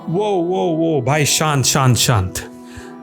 वो भाई शांत शांत शांत,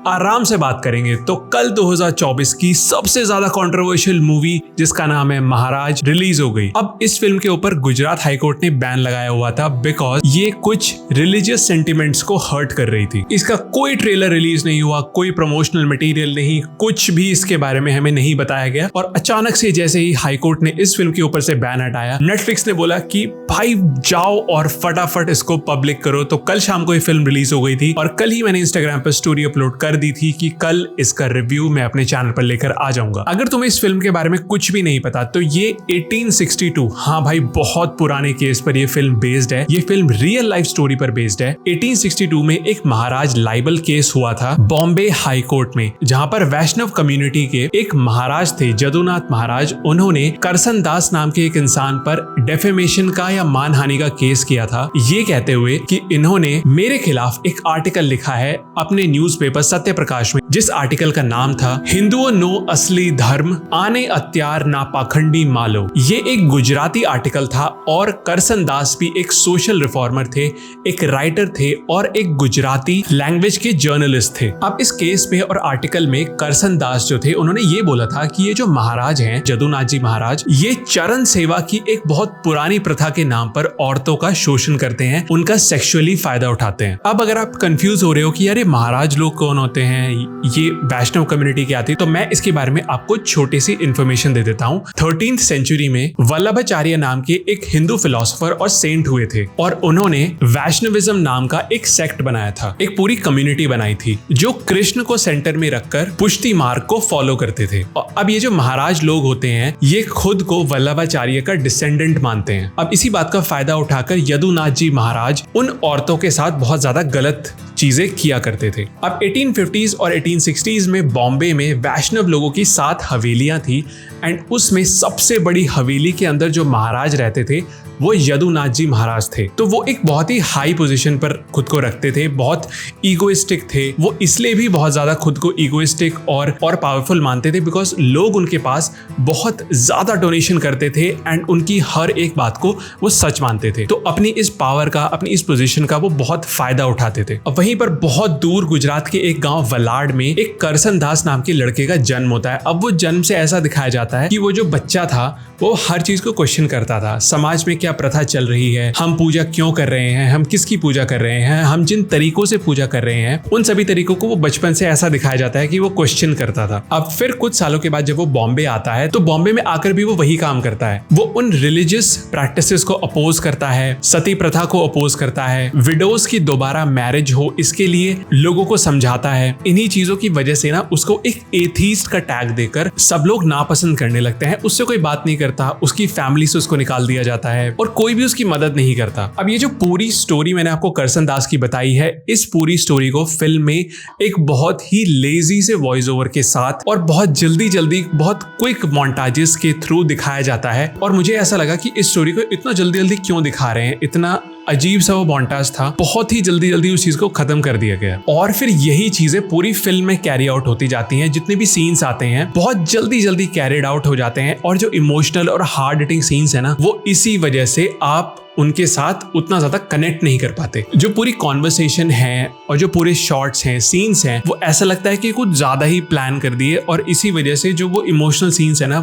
आराम से बात करेंगे। तो कल 2024 की सबसे ज्यादा कंट्रोवर्शियल मूवी जिसका नाम है महाराज रिलीज हो गई। अब इस फिल्म के ऊपर गुजरात हाईकोर्ट ने बैन लगाया हुआ था बिकॉज ये कुछ रिलीजियस सेंटिमेंट्स को हर्ट कर रही थी। इसका कोई ट्रेलर रिलीज नहीं हुआ, कोई प्रमोशनल मटेरियल नहीं, कुछ भी इसके बारे में हमें नहीं बताया गया। और अचानक से जैसे ही हाईकोर्ट ने इस फिल्म के ऊपर से बैन हटाया, नेटफ्लिक्स ने बोला कि भाई जाओ और फटाफट इसको पब्लिक करो। तो कल शाम को ये फिल्म रिलीज हो गई थी और कल ही मैंने इंस्टाग्राम पर स्टोरी अपलोड कर दी थी कि कल इसका रिव्यू मैं अपने चैनल पर लेकर आ जाऊंगा। अगर तुम्हें इस फिल्म के बारे में कुछ भी नहीं पता तो ये 1862, हाँ भाई बहुत पुराने केस पर ये फिल्म बेस्ड है। ये फिल्म रियल लाइफ स्टोरी पर बेस्ड है। 1862 में एक महाराज लाइबल केस हुआ था बॉम्बे हाई कोर्ट में, जहां पर वैष्णव कम्युनिटी के एक महाराज थे, जदुनाथ महाराज। उन्होंने करसन दास नाम के एक इंसान पर डेफेमेशन का या मानहानि का केस किया था, ये कहते हुए कि इन्होंने मेरे खिलाफ एक आर्टिकल लिखा है अपने न्यूज़पेपर सत्य प्रकाश में, जिस आर्टिकल का नाम था हिंदुओं नो असली धर्म आने अत्यार ना पाखंडी मालो। ये एक गुजराती आर्टिकल था और करसन दास भी एक सोशल रिफॉर्मर थे, एक राइटर थे और एक गुजराती लैंग्वेज के जर्नलिस्ट थे। अब इस केस में और आर्टिकल में करसन दास जो थे उन्होंने ये बोला था कि ये जो महाराज हैं जदुनाथ जी महाराज, ये चरण सेवा की एक बहुत पुरानी प्रथा के नाम पर औरतों का शोषण करते हैं, उनका सेक्सुअली फायदा उठाते हैं। अब अगर आप कंफ्यूज हो रहे हो कि यार ये महाराज लोग कौन होते हैं, ये वैष्णव कम्युनिटी की आती, तो मैं इसके बारे में आपको छोटी सी इंफॉर्मेशन दे देता हूँ। 13th सेंचुरी में वल्लभाचार्य नाम के एक हिंदू फिलोसोफर और सेंट हुए थे और उन्होंने वैष्णविज्म नाम का एक सेक्ट बनाया था, एक पूरी कम्युनिटी बनाई थी जो कृष्ण को सेंटर में रखकर पुष्टि मार्ग को फॉलो करते थे। और अब ये जो महाराज लोग होते हैं ये खुद को वल्लभाचार्य का डिसेंडेंट मानते हैं। अब इसी बात का फायदा उठाकर यदुनाथ जी महाराज उन औरतों के साथ बहुत ज्यादा गलत चीजें किया करते थे। अब 1850s और 1860s में बॉम्बे में वैष्णव लोगों की 7 हवेलियां थी एंड उसमें सबसे बड़ी हवेली के अंदर जो महाराज रहते थे वो यदुनाथ जी महाराज थे। तो वो एक बहुत ही हाई पोजीशन पर खुद को रखते थे, बहुत ईगोइस्टिक थे। वो इसलिए भी बहुत ज्यादा खुद को ईगोइस्टिक और पावरफुल मानते थे बिकॉज लोग उनके पास बहुत ज्यादा डोनेशन करते थे एंड उनकी हर एक बात को वो सच मानते थे। तो अपनी इस पावर का, अपनी इस पोजीशन का वो बहुत फायदा उठाते थे। अब वहीं पर बहुत दूर गुजरात के एक गांव वलाड में एक करसन दास नाम के लड़के का जन्म होता है। अब वो जन्म से ऐसा दिखाया जाता है कि वो जो बच्चा था वो हर चीज को क्वेश्चन करता था, समाज में क्या प्रथा चल रही है, हम पूजा क्यों कर रहे हैं, हम किसकी पूजा कर रहे हैं, हम जिन तरीकों से पूजा कर रहे हैं उन सभी तरीकों को वो बचपन से ऐसा दिखाया जाता है कि वो क्वेश्चन करता था। अब फिर कुछ सालों के बाद जब वो बॉम्बे आता है तो बॉम्बे में आकर भी वो वही काम करता है। वो उन रिलीजियस प्रैक्टिसेस को अपोज करता है, सती प्रथा को अपोज करता है, विडोज की दोबारा मैरिज हो इसके लिए लोगों को समझाता है। इन्हीं चीजों की वजह से ना उसको एक एथीस्ट का टैग देकर सब लोग नापसंद करने लगते हैं। उससे कोई बात नहीं करता, उसकी फैमिली से उसको निकाल दिया जाता है और कोई भी उसकी मदद नहीं करता। अब ये जो पूरी स्टोरी मैंने आपको करसन दास की बताई है, इस पूरी स्टोरी को फिल्म में एक बहुत ही लेजी से वॉइस ओवर के साथ और बहुत जल्दी बहुत क्विक मोन्टाजेस के थ्रू दिखाया जाता है। और मुझे ऐसा लगा कि इस स्टोरी को इतना जल्दी क्यों दिखा रहे हैं, इतना अजीब सा वो मोन्टाज था, बहुत ही जल्दी उस चीज को खत्म कर दिया गया। और फिर यही चीजें पूरी फिल्म में कैरी आउट होती जाती हैं। जितने भी सीन्स आते हैं बहुत जल्दी कैरिड आउट हो जाते हैं और जो इमोशनल और हार्ड हिटिंग सीन्स है ना, वो इसी वजह से आप उनके साथ उतना ज्यादा कनेक्ट नहीं कर पाते। जो पूरी कॉन्वर्सेशन है और जो पूरे शॉट्स हैं, सीन्स हैं, वो ऐसा लगता है कि कुछ ज्यादा ही प्लान कर दिए और इसी वजह से जो वो इमोशनल सीन्स है ना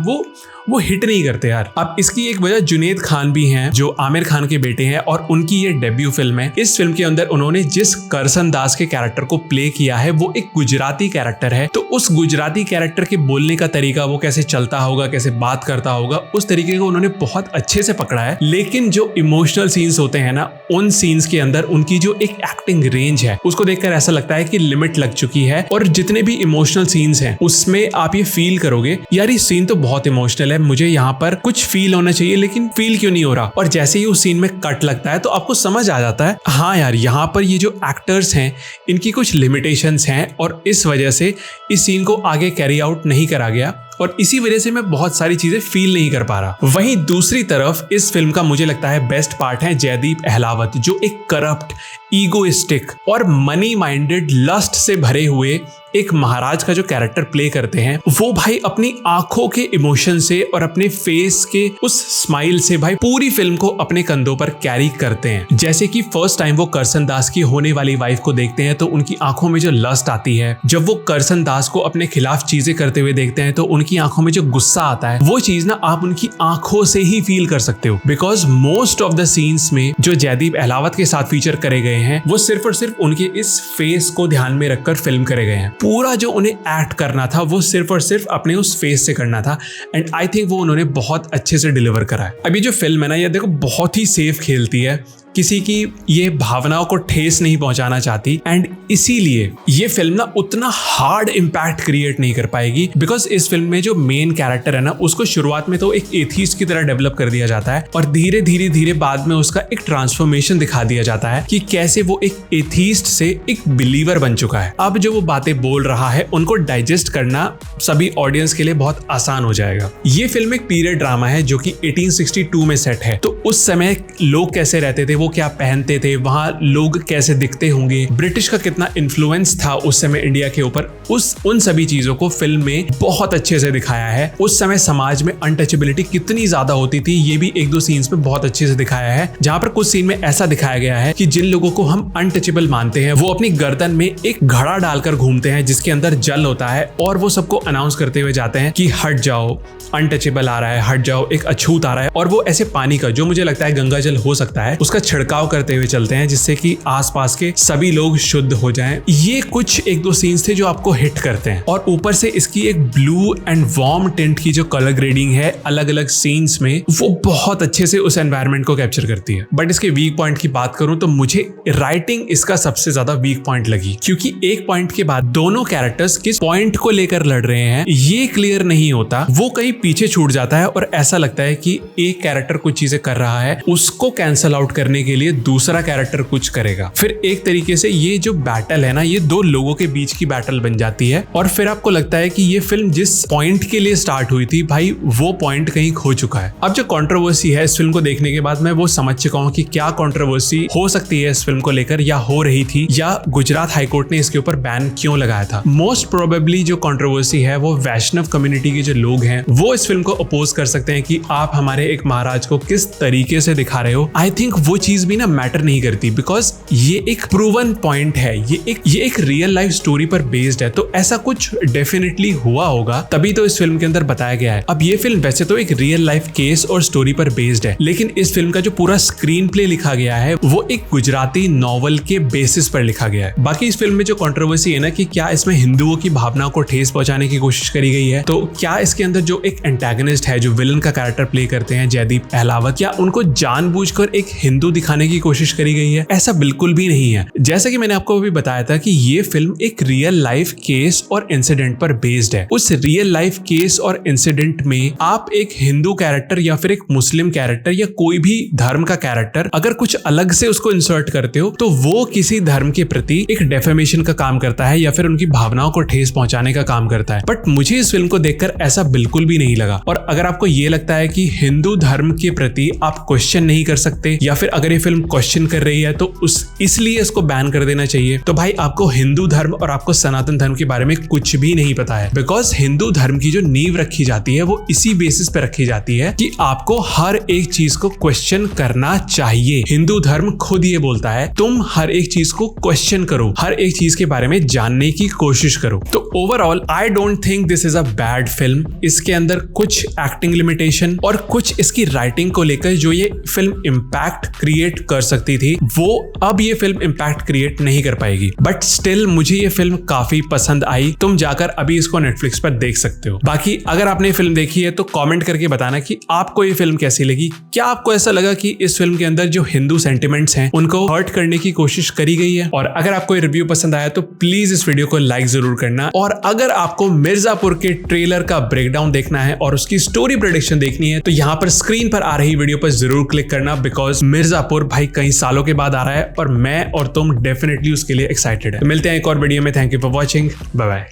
वो हिट नहीं करते यार। अब इसकी एक वजह जुनैद खान भी हैं जो आमिर खान के बेटे हैं और उनकी ये डेब्यू फिल्म है। इस फिल्म के अंदर उन्होंने जिस करसन दास के कैरेक्टर को प्ले किया है वो एक गुजराती कैरेक्टर है। तो उस गुजराती कैरेक्टर के बोलने का तरीका, वो कैसे चलता होगा, कैसे बात करता होगा, उस तरीके को उन्होंने बहुत अच्छे से पकड़ा है। लेकिन जो इमोशनल सीन्स होते हैं ना, उन सीन्स के अंदर उनकी जो एक एक्टिंग रेंज है उसको देखकर ऐसा लगता है कि लिमिट लग चुकी है। और जितने भी इमोशनल सीन्स हैं उसमें आप ये फील करोगे यार ये सीन तो बहुत इमोशनल है, मुझे यहाँ पर कुछ फील होना चाहिए लेकिन फील क्यों नहीं हो रहा। और जैसे ही उस सीन में कट लगता है तो आपको समझ आ जाता है हाँ यार यहाँ पर ये जो एक्टर्स हैं इनकी कुछ लिमिटेशंस हैं और इस वजह से इस सीन को आगे कैरी आउट नहीं करा गया और इसी वजह से मैं बहुत सारी चीजें फील नहीं कर पा रहा। वहीं दूसरी तरफ इस फिल्म का मुझे लगता है बेस्ट पार्ट है जयदीप अहलावत, जो एक करप्ट, ईगोइस्टिक और मनी माइंडेड, लस्ट से भरे हुए एक महाराज का जो कैरेक्टर प्ले करते हैं वो भाई अपनी आंखों के इमोशन से और अपने फेस के उस स्माइल से भाई पूरी फिल्म को अपने कंधों पर कैरी करते हैं। जैसे कि फर्स्ट टाइम वो करसन दास की होने वाली वाइफ को देखते हैं तो उनकी आंखों में जो लस्ट आती है, जब वो करसन दास को अपने खिलाफ चीजें करते हुए देखते हैं तो उनकी आंखों में जो गुस्सा आता है, वो चीज ना आप उनकी आंखों से ही फील कर सकते हो। Because most of the scenes में जो जयदीप अहलावत के साथ फीचर करे गए हैं वो सिर्फ और सिर्फ उनके इस फेस को ध्यान में रखकर फिल्म करे गए हैं। पूरा जो उन्हें एक्ट करना था वो सिर्फ और सिर्फ अपने उस फेस से करना था एंड आई थिंक वो उन्होंने बहुत अच्छे से डिलीवर करा है। अभी जो फिल्म है ना, ये देखो बहुत ही सेफ खेलती है, किसी की ये भावनाओं को ठेस नहीं पहुंचाना चाहती एंड इसीलिए ये फिल्म ना उतना हार्ड इम्पैक्ट क्रिएट नहीं कर पाएगी। बिकॉज इस फिल्म में जो मेन कैरेक्टर है ना, उसको शुरुआत में तो एक एथीस्ट की तरह डेवलप कर दिया जाता है और धीरे धीरे धीरे बाद में उसका एक ट्रांसफॉर्मेशन दिखा दिया जाता है कि कैसे वो एक एथीस्ट से एक बिलीवर बन चुका है। अब जो वो बातें बोल रहा है उनको डाइजेस्ट करना सभी ऑडियंस के लिए बहुत आसान हो जाएगा। ये फिल्म एक पीरियड ड्रामा है जो कि 1862 में सेट है। तो उस समय लोग कैसे रहते थे, वो क्या पहनते थे, वहां लोग कैसे दिखते होंगे, ब्रिटिश का कितना इन्फ्लुएंस था उस समय इंडिया के ऊपर, उन सभी चीजों को फिल्म में बहुत अच्छे से दिखाया है। उस समय समाज में अनटचेबिलिटी कितनी ज्यादा होती थी ये भी एक दो सीन्स में बहुत अच्छे से दिखाया है। जहां पर कुछ सीन में ऐसा दिखाया गया है कि जिन लोगों को हम अनटचेबल मानते हैं वो अपनी गर्दन में एक घड़ा डालकर घूमते हैं जिसके अंदर जल होता है और वो सबको अनाउंस करते हुए जाते हैं कि हट जाओ, अनटचेबल आ रहा है, हट जाओ, एक अछूत आ रहा है। और वो ऐसे पानी का, जो मुझे लगता है गंगा जल हो सकता है, उसका छिड़काव करते हुए चलते हैं जिससे कि आसपास के सभी लोग शुद्ध हो जाएं। ये कुछ एक दो सीन्स थे जो आपको हिट करते हैं और ऊपर से इसकी एक ब्लू एंड वार्म टिंट की जो कलर ग्रेडिंग है अलग अलग सीन्स में, वो बहुत अच्छे से उस एनवायरनमेंट को कैप्चर करती है। बट इसके वीक पॉइंट की बात करूं तो मुझे राइटिंग इसका सबसे ज्यादा वीक पॉइंट लगी, क्योंकि एक पॉइंट के बाद दोनों कैरेक्टर्स किस पॉइंट को लेकर लड़ रहे हैं ये क्लियर नहीं होता, वो कहीं पीछे छूट जाता है और ऐसा लगता है कि एक कैरेक्टर कुछ चीजें कर रहा है, उसको कैंसल आउट करने के लिए दूसरा कैरेक्टर कुछ करेगा। फिर एक तरीके से ये जो बैटल है ना, ये दो लोगों के बीच की बैटल बन जाती है और फिर आपको लगता है कि ये फिल्म जिस पॉइंट के लिए स्टार्ट हुई थी भाई वो पॉइंट कहीं खो चुका है। अब जो कंट्रोवर्सी है इस फिल्म को देखने के बाद मैं वो समझ चुका हूँ कि क्या कंट्रोवर्सी हो सकती है इस फिल्म को लेकर, या हो रही थी, या गुजरात हाईकोर्ट ने इसके ऊपर बैन क्यों लगाया था। मोस्ट प्रोबेबली जो कंट्रोवर्सी है वो वैष्णव कम्युनिटी के जो लोग हैं वो इस फिल्म को अपोज कर सकते हैं कि आप हमारे एक महाराज को किस तरीके से दिखा रहे हो। आई थिंक वो चीज भी ना मैटर नहीं करती, बिकॉज ये एक प्रूवन पॉइंट है, ये एक रियल लाइफ स्टोरी पर बेस्ड है, तो ऐसा कुछ डेफिनेटली हुआ होगा तभी तो इस फिल्म के अंदर बताया गया है। अब ये फिल्म वैसे तो एक रियल लाइफ केस और स्टोरी पर बेस्ड है, लेकिन इस फिल्म का जो पूरा स्क्रीन प्ले लिखा गया है वो एक गुजराती नॉवल के बेसिस पर लिखा गया है। बाकी इस फिल्म में जो कंट्रोवर्सी है ना कि क्या इसमें हिंदुओं की भावनाओं को ठेस पहुंचाने की कोशिश करी गई है, तो क्या इसके अंदर जो एक एंटागनिस्ट है, जो विलन का कैरेक्टर प्ले करते हैं जयदीप अहलावत, क्या उनको जानबूझकर एक हिंदू दिखाने की कोशिश करी गई है? ऐसा बिल्कुल भी नहीं है। जैसा कि मैंने आपको अभी बताया था कि ये फिल्म एक रियल लाइफ केस और इंसिडेंट पर बेस्ड है। उस रियल लाइफ केस और इंसिडेंट में आप एक हिंदू कैरेक्टर या फिर एक मुस्लिम कैरेक्टर या कोई भी धर्म का कैरेक्टर अगर कुछ अलग से उसको इंसर्ट करते हो तो वो किसी धर्म के प्रति एक डेफेमेशन का काम करता है या फिर उनकी भावनाओं को ठेस पहुंचाने का काम करता है। बट मुझे इस फिल्म को देखकर ऐसा बिल्कुल भी नहीं लगा। और अगर आपको ये लगता है कि हिंदू धर्म के प्रति आप क्वेश्चन नहीं कर सकते या फिर अगर ये फिल्म क्वेश्चन कर रही है तो इसलिए इसको बैन कर देना चाहिए, तो भाई आपको हिंदू धर्म और आपको सनातन धर्म के बारे में कुछ भी नहीं पता है। बिकॉज हिंदू धर्म की जो नींव रखी जाती है वो इसी बेसिस पे रखी जाती है कि आपको हर एक चीज को क्वेश्चन करना चाहिए। हिंदू धर्म खुद ये बोलता है तुम हर एक चीज को क्वेश्चन करो, हर एक चीज के बारे में जानने की कोशिश करो। तो overall I don't think this is a bad film. इसके अंदर कुछ एक्टिंग लिमिटेशन और कुछ इसकी राइटिंग को लेकर जो ये फिल्म इम्पैक्ट क्रिएट कर सकती थी वो अब ये फिल्म इम्पैक्ट क्रिएट नहीं कर पाएगी। बट स्टिल मुझे ये फिल्म काफी पसंद आई। तुम जाकर अभी इसको नेटफ्लिक्स पर देख सकते हो। बाकी अगर आपने फिल्म देखी है तो कमेंट करके बताना कि आपको ये फिल्म कैसी लगी। क्या आपको ऐसा लगा कि इस फिल्म के अंदर जो हिंदू सेंटिमेंट्स हैं उनको हर्ट करने की कोशिश करी गई है? और अगर आपको ये रिव्यू पसंद आया तो प्लीज इस वीडियो को लाइक जरूर करना। और अगर आपको मिर्जापुर के ट्रेलर का ब्रेकडाउन देखना है और उसकी स्टोरी प्रेडिक्शन देखनी है तो यहाँ पर स्क्रीन पर आ रही वीडियो पर जरूर क्लिक करना, बिकॉज मिर्जापुर भाई कई सालों के बाद आ रहा है और मैं और तुम डेफिनेटली उसके लिए एक्साइटेड है। तो मिलते हैं एक और वीडियो में। Thank you for watching, bye bye.